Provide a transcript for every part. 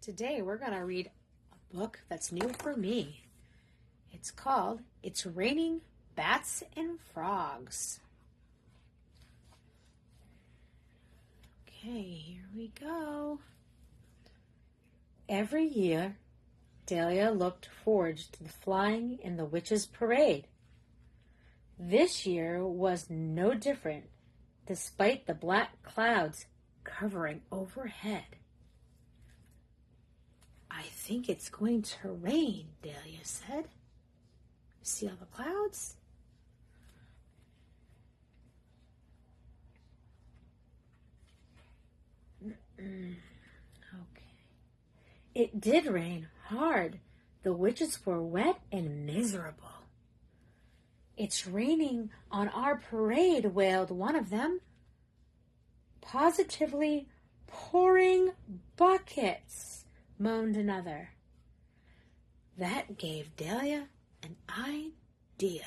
Today we're going to read a book that's new for me. It's called It's Raining Bats and Frogs. Okay, here we go. Every year, Dahlia looked forward to the flying in the witches' parade. This year was no different, despite the black clouds covering overhead. I think it's going to rain, Dahlia said. See all the clouds? Okay. It did rain hard. The witches were wet and miserable. It's raining on our parade, wailed one of them. Positively pouring buckets, moaned another. That gave Dahlia an idea.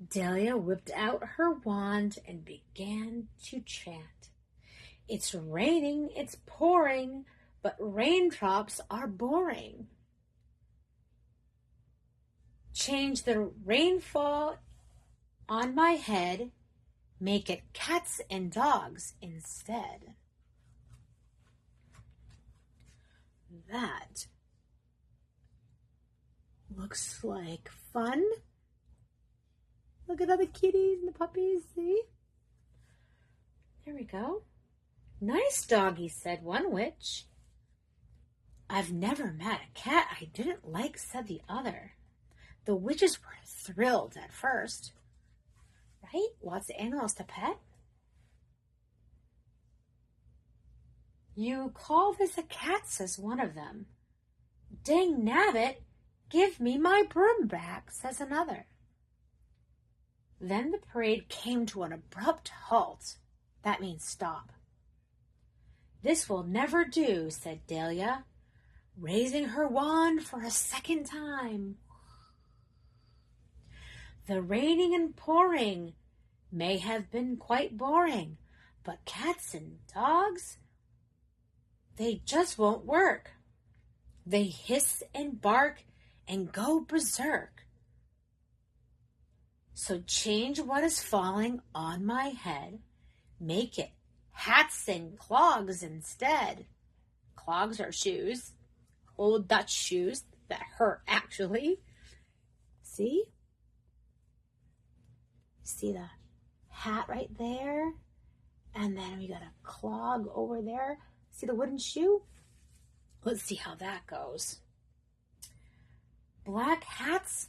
Dahlia whipped out her wand and began to chant. It's raining, it's pouring, but raindrops are boring. Change the rainfall on my head, make it cats and dogs instead. That looks like fun. Look at all the kitties and the puppies, see? There we go. Nice doggy, said one witch. I've never met a cat I didn't like, said the other. The witches were thrilled at first. Right? Lots of animals to pet. You call this a cat, says one of them. Dang nabbit, give me my broom back, says another. Then the parade came to an abrupt halt. That means stop. This will never do, said Dahlia, raising her wand for a second time. The raining and pouring may have been quite boring, but cats and dogs, they just won't work. They hiss and bark and go berserk. So change what is falling on my head, make it hats and clogs instead. Clogs are shoes, old Dutch shoes that hurt actually. See? See the hat right there? And then we got a clog over there. See the wooden shoe? Let's see how that goes. Black hats,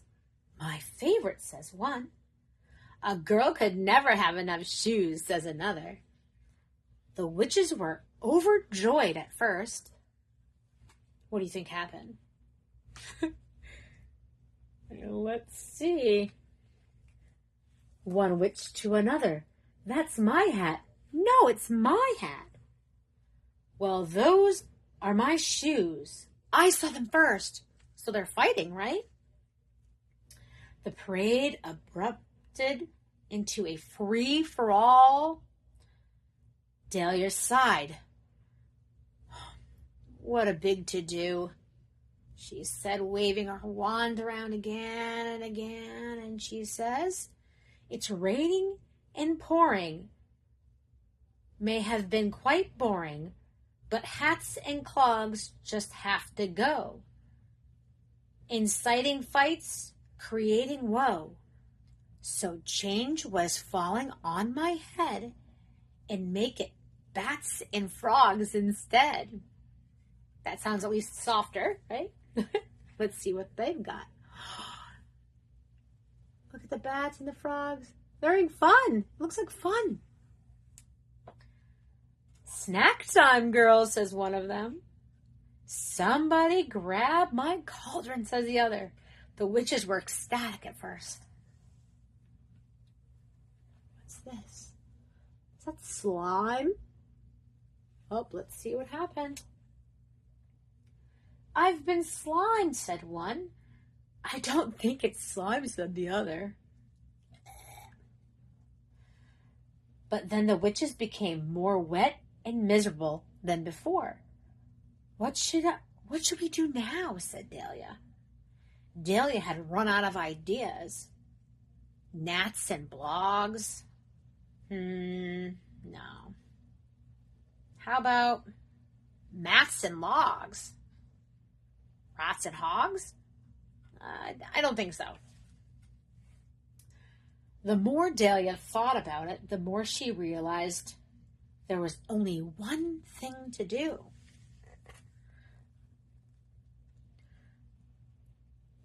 my favorite, says one. A girl could never have enough shoes, says another. The witches were overjoyed at first. What do you think happened? Let's see. One witch to another. That's my hat. No, it's my hat. Well, those are my shoes. I saw them first. So they're fighting, right? The parade erupted into a free-for-all. Dahlia sighed. What a big to-do, she said, waving her wand around again and again. And she says, it's raining and pouring. May have been quite boring, but hats and clogs just have to go. Inciting fights, creating woe. So change what is falling on my head and make it bats and frogs instead. That sounds at least softer, right? Let's see what they've got. Look at the bats and the frogs. They're having fun. Looks like fun. Snack time, girls, says one of them. Somebody grab my cauldron, says the other. The witches were ecstatic at first. What's this? Is that slime? Oh, let's see what happened. I've been slimed, said one. I don't think it's slime, said the other. But then the witches became more wet and miserable than before. What should we do now? Said Dahlia. Dahlia had run out of ideas. Gnats and blogs? No. How about maths and logs? Rats and hogs? I don't think so. The more Dahlia thought about it, the more she realized there was only one thing to do.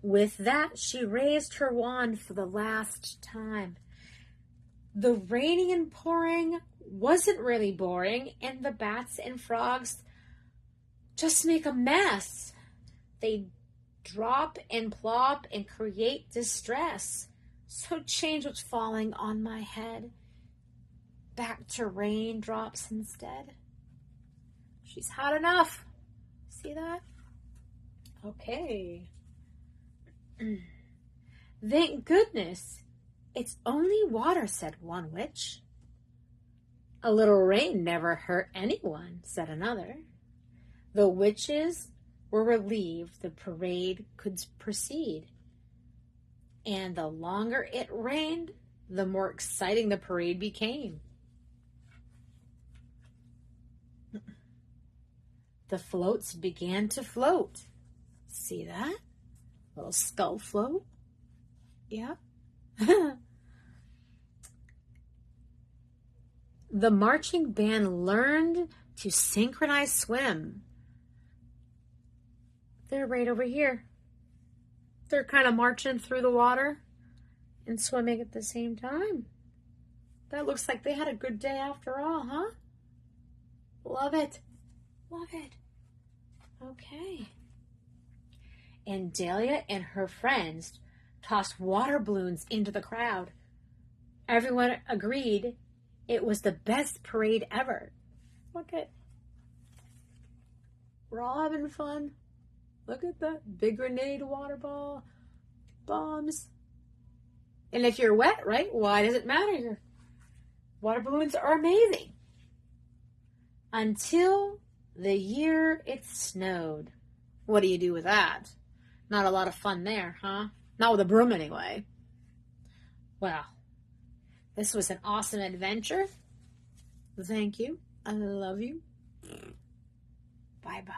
With that, she raised her wand for the last time. The raining and pouring wasn't really boring, and the bats and frogs just make a mess. They drop and plop and create distress. So change was falling on my head. Back to raindrops instead. She's had enough. See that? Okay. Thank goodness. It's only water, said one witch. A little rain never hurt anyone, said another. The witches were relieved the parade could proceed. And the longer it rained, the more exciting the parade became. The floats began to float. See that? Little skull float. Yeah. The marching band learned to synchronize swim. They're right over here. They're kind of marching through the water and swimming at the same time. That looks like they had a good day after all, huh? Love it. Love it. Okay. And Dahlia and her friends tossed water balloons into the crowd. Everyone agreed it was the best parade ever. Look at, we're all having fun. Look at that big grenade water ball, bombs. And if you're wet, right, why does it matter? Your water balloons are amazing. Until the year it snowed. What do you do with that? Not a lot of fun there, huh? Not with a broom anyway. Well, this was an awesome adventure. Thank you. I love you. Bye-bye.